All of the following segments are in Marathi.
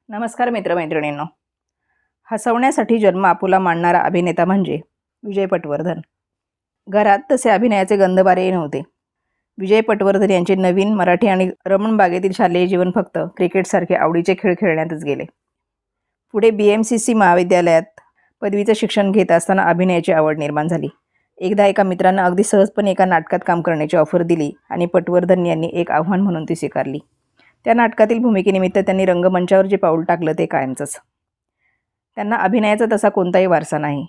नमस्कार मित्रमैत्रिणींनो. हसवण्यासाठी जन्म आपुला मांडणारा अभिनेता म्हणजे विजय पटवर्धन. घरात तसे अभिनयाचे गंधबारेही नव्हते. विजय पटवर्धन यांचे नवीन मराठी आणि रमण बागेतील शालेय जीवन फक्त क्रिकेटसारखे आवडीचे खेळ खेळण्यातच गेले. पुढे BMCC महाविद्यालयात पदवीचं शिक्षण घेत असताना अभिनयाची आवड निर्माण झाली. एकदा एका मित्रानं अगदी सहजपणे एका नाटकात काम करण्याची ऑफर दिली आणि पटवर्धन यांनी एक आव्हान म्हणून ती स्वीकारली. त्या नाटकातील भूमिकेनिमित्त त्यांनी रंगमंचावर जे पाऊल टाकलं ते कायमचंच. त्यांना अभिनयाचा तसा कोणताही वारसा नाही.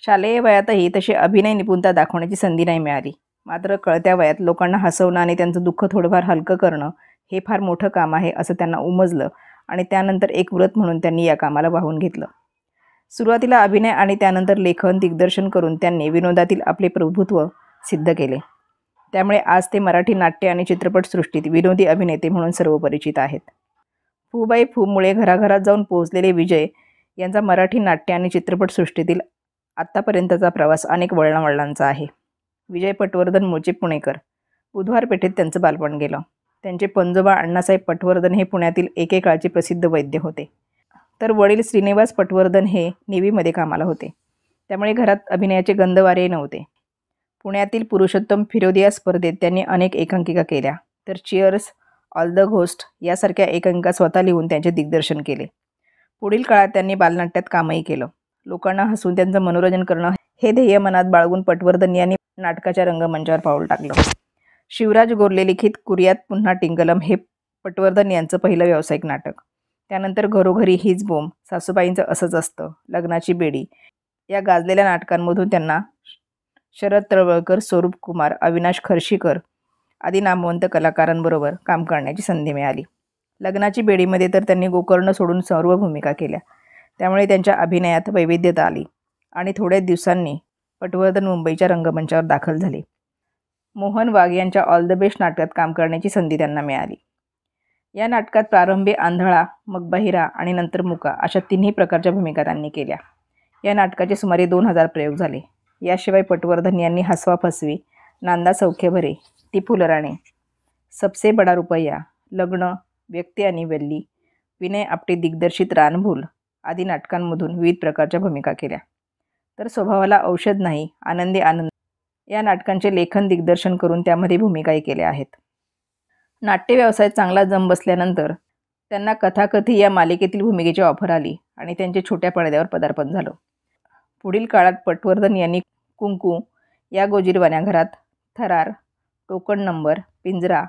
शालेय वयातही तशी अभिनय निपुणता दाखवण्याची संधी नाही मिळाली. मात्र कळत्या वयात लोकांना हसवणं आणि त्यांचं दुःख थोडंफार हलकं करणं हे फार मोठं काम आहे असं त्यांना उमजलं आणि त्यानंतर एक व्रत म्हणून त्यांनी या कामाला वाहून घेतलं. सुरुवातीला अभिनय आणि त्यानंतर लेखन, दिग्दर्शन करून त्यांनी विनोदातील आपले प्रभुत्व सिद्ध केले. त्यामुळे आज ते मराठी नाट्य आणि चित्रपटसृष्टीत विनोदी अभिनेते म्हणून सर्वपरिचित आहेत. फू बाई फूमुळे घराघरात जाऊन पोहोचलेले विजय यांचा मराठी नाट्य आणि चित्रपटसृष्टीतील आत्तापर्यंतचा प्रवास अनेक वळणावळणांचा आहे. विजय पटवर्धन मूळचे पुणेकर. बुधवार पेठेत त्यांचं बालपण गेलं. त्यांचे पणजोबा अण्णासाहेब पटवर्धन हे पुण्यातील एकेकाळचे प्रसिद्ध वैद्य होते. तर वडील श्रीनिवास पटवर्धन हे नेव्हीमध्ये कामाला होते. त्यामुळे घरात अभिनयाचे गंधवारे नव्हते. पुण्यातील पुरुषोत्तम फिरोदिया स्पर्धेत त्यांनी अनेक एकांकिका केल्या. तर चिअर्स, ऑल द घोस्ट यासारख्या एकांकिका स्वतः लिहून त्यांचे दिग्दर्शन केले. पुढील काळात त्यांनी बालनाट्यात कामही केलं. लोकांना हसून त्यांचं मनोरंजन करणं हे ध्येय मनात बाळगून पटवर्धन यांनी नाटकाच्या रंगमंचावर पाऊल टाकलं. शिवराज गोरले लिखित कुर्यात पुन्हा टिंगलम हे पटवर्धन यांचं पहिलं व्यावसायिक नाटक. त्यानंतर घरोघरी हीच बोंब, सासूबाईंचं असंच असतं, लग्नाची बेडी या गाजलेल्या नाटकांमधून त्यांना शरद तळवळकर, स्वरूप कुमार, अविनाश खर्शीकर आदी नामवंत कलाकारांबरोबर काम करण्याची संधी मिळाली. लग्नाची बेडीमध्ये तर त्यांनी गोकर्ण सोडून सर्व भूमिका केल्या. त्यामुळे त्यांच्या अभिनयात वैविध्यता आली आणि थोड्याच दिवसांनी पटवर्धन मुंबईच्या रंगमंचावर दाखल झाले. मोहन वाघ यांच्या ऑल द बेस्ट नाटकात काम करण्याची संधी त्यांना मिळाली. या नाटकात प्रारंभी आंधळा, मग बहिरा आणि नंतर मुका अशा तिन्ही प्रकारच्या भूमिका त्यांनी केल्या. या नाटकाचे सुमारे 2000 प्रयोग झाले. याशिवाय पटवर्धन यांनी हसवा फसवी, नांदा सौख्य भरे, टिपू लराणे, सबसे बडा रुपया, लग्न, व्यक्ती आणि वल्ली, विनय आपटे दिग्दर्शित रानभूल आदी नाटकांमधून विविध प्रकारच्या भूमिका केल्या. तर स्वभावाला औषध नाही, आनंदी आनंद या नाटकांचे लेखन, दिग्दर्शन करून त्यामध्ये भूमिकाही केल्या आहेत. नाट्य व्यवसायात चांगला जम बसल्यानंतर त्यांना कथाकथी या मालिकेतील भूमिकेची ऑफर आली आणि त्यांचे छोट्या पडद्यावर पदार्पण झालं. पुढील काळात पटवर्धन यांनी कुंकू, या गोजीरवाण्या घरात, थरार, टोकन नंबर, पिंजरा,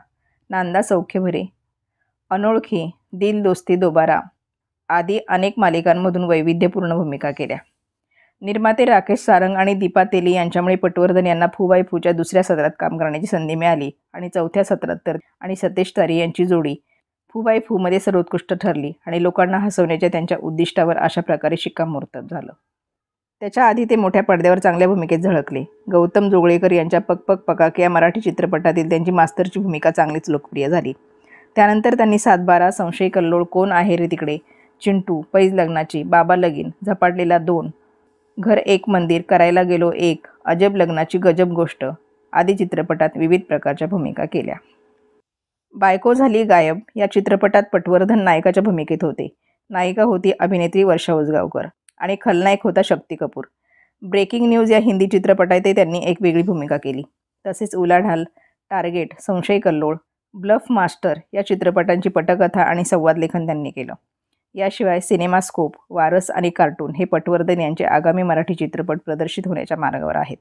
नांदा सौख्य भरे, अनोळखी, दिल दोस्ती दोबारा आदी अनेक मालिकांमधून वैविध्यपूर्ण भूमिका केल्या. निर्माते राकेश सारंग आणि दीपा तेली यांच्यामुळे पटवर्धन यांना फू बाई फूच्या दुसऱ्या सत्रात काम करण्याची संधी मिळाली आणि चौथ्या सत्रात तर आणि सतेज तारी यांची जोडी फू बाई फूमध्ये सर्वोत्कृष्ट ठरली आणि लोकांना हसवण्याच्या त्यांच्या उद्दिष्टावर अशा प्रकारे शिक्कामोर्तब झालं. त्याच्या आधी ते मोठ्या पडद्यावर चांगल्या भूमिकेत झळकले. गौतम जोगळेकर यांच्या पक पक पकाक या मराठी चित्रपटातील त्यांची मास्तरची भूमिका चांगलीच लोकप्रिय झाली. त्यानंतर त्यांनी 7/12, संशय कल्लोळ, कोण आहे रे तिकडे, चिंटू, पैज लग्नाची, बाबा लगीन, झपाटलेला 2, घर एक मंदिर, करायला गेलो एक, अजब लग्नाची गजब गोष्ट आदी चित्रपटात विविध प्रकारच्या भूमिका केल्या. बायको झाली गायब या चित्रपटात पटवर्धन नायकाच्या भूमिकेत होते. नायिका होती अभिनेत्री वर्षा उसगावकर आणि खलनायक होता शक्ती कपूर. ब्रेकिंग न्यूज या हिंदी चित्रपटातही त्यांनी एक वेगळी भूमिका केली. तसेच उलाढाल, टार्गेट, संशय कल्लोळ, ब्लफ मास्टर या चित्रपटांची पटकथा आणि संवाद लेखन त्यांनी केलं. याशिवाय सिनेमास्कोप, वारस आणि कार्टून हे पटवर्धन यांचे आगामी मराठी चित्रपट प्रदर्शित होण्याच्या मार्गावर आहेत.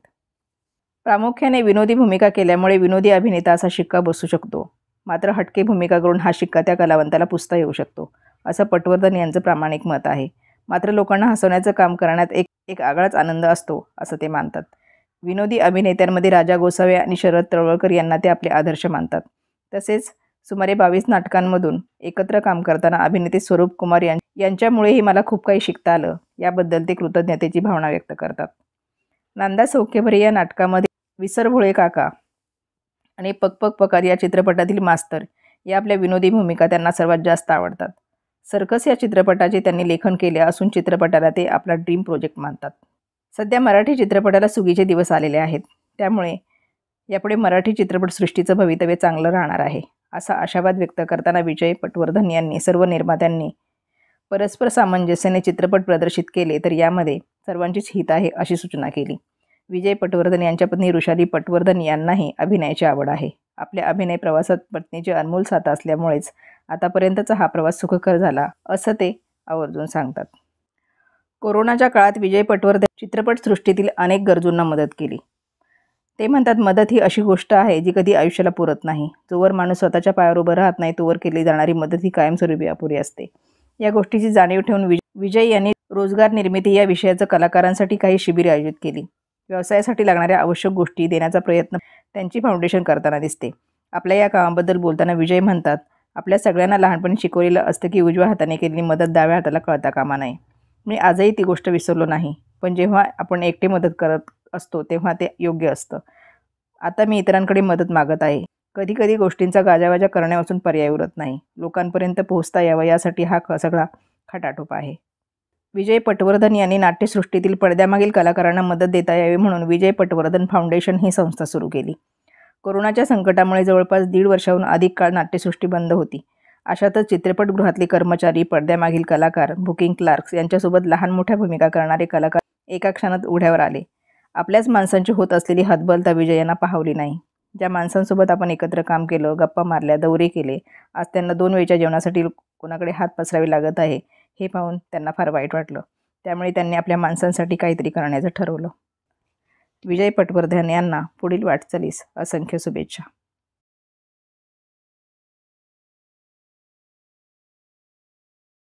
प्रामुख्याने विनोदी भूमिका केल्यामुळे विनोदी अभिनेता असा शिक्का बसू शकतो. मात्र हटके भूमिका करून हा शिक्का त्या कलावंताला पुसता येऊ शकतो, असं पटवर्धन यांचं प्रामाणिक मत आहे. मात्र लोकांना हसवण्याचं काम करण्यात एक आगळाच आनंद असतो असं ते मानतात. विनोदी अभिनेत्यांमध्ये राजा गोसावे आणि शरद तळवळकर यांना ते आपले आदर्श मानतात. तसेच सुमारे 22 नाटकांमधून एकत्र काम करताना अभिनेते स्वरूप कुमार यांच्यामुळेही मला खूप काही शिकता आलं याबद्दल ते कृतज्ञतेची भावना व्यक्त करतात. नांदा सौख्यभरे या नाटकामध्ये विसर भोळे काका आणि पक पक पकार या चित्रपटातील मास्तर या आपल्या विनोदी भूमिका त्यांना सर्वात जास्त आवडतात. सर्कस या चित्रपटाचे त्यांनी लेखन केले असून चित्रपटाला ते आपला ड्रीम प्रोजेक्ट मानतात. सध्या मराठी चित्रपटाला सुगीचे दिवस आलेले आहेत. त्यामुळे यापुढे मराठी चित्रपटसृष्टीचं भवितव्य चांगलं राहणार आहे असा आशावाद व्यक्त करताना विजय पटवर्धन यांनी सर्व निर्मात्यांनी परस्पर सामंजस्याने चित्रपट प्रदर्शित केले तर यामध्ये सर्वांचीच हित आहे अशी सूचना केली. विजय पटवर्धन यांच्या पत्नी ऋषाली पटवर्धन यांनाही अभिनयाची आवड आहे. आपल्या अभिनय प्रवासात पत्नीची अनमोल साथ असल्यामुळेच आतापर्यंतचा हा प्रवास सुखकर झाला असं ते आवर्जून सांगतात. कोरोनाच्या काळात विजय पटवर्धन चित्रपटसृष्टीतील अनेक गरजूंना मदत केली. ते म्हणतात, मदत ही अशी गोष्ट आहे जी कधी आयुष्याला पुरत नाही. जोवर माणूस स्वतःच्या पायावर उभं राहत नाही तोवर केली जाणारी मदत ही कायमस्वरूपी अपुरी असते. या गोष्टीची जाणीव ठेवून विजय यांनी रोजगार निर्मिती या विषयाचं कलाकारांसाठी काही शिबिरे आयोजित केली. व्यवसायासाठी लागणाऱ्या आवश्यक गोष्टी देण्याचा प्रयत्न त्यांची फाउंडेशन करताना दिसते. आपल्या या कामाबद्दल बोलताना विजय म्हणतात, आपल्या सगळ्यांना लहानपणी शिकवलेलं असतं की उजव्या हाताने केलेली मदत डाव्या हाताला कळता कामा नये. मी आजही ती गोष्ट विसरलो नाही. पण जेव्हा आपण एकटे मदत करत असतो तेव्हा ते योग्य असतं. आता मी इतरांकडे मदत मागत आहे. कधी कधी गोष्टींचा गाजावाजा करण्यापासून पर्याय उरत नाही. लोकांपर्यंत पोहोचता यावं यासाठी हा सगळा खटाटोप आहे. विजय पटवर्धन यांनी नाट्यसृष्टीतील पडद्यामागील कलाकारांना मदत देता यावी म्हणून विजय पटवर्धन फाउंडेशन ही संस्था सुरू केली. कोरोनाच्या संकटामुळे जवळपास 1.5 वर्षाहून अधिक काळ नाट्यसृष्टी बंद होती. अशातच चित्रपटगृहातले कर्मचारी, पडद्यामागील कलाकार, बुकिंग क्लार्क्स यांच्यासोबत लहान मोठ्या भूमिका करणारे कलाकार एका क्षणात उघड्यावर आले. आपल्याच माणसांची होत असलेली हतबलता विजय यांना पाहवली नाही. ज्या माणसांसोबत आपण एकत्र काम केलं, गप्पा मारल्या, दौरे केले, आज त्यांना 2 वेळच्या जेवणासाठी कोणाकडे हात पसरावे लागत आहे हे पाहून त्यांना फार वाईट वाटलं. त्यामुळे त्यांनी आपल्या माणसांसाठी काहीतरी करण्याचं ठरवलं. विजय पटवर्धन यांना पुढील वाटचालीस असंख्य शुभेच्छा.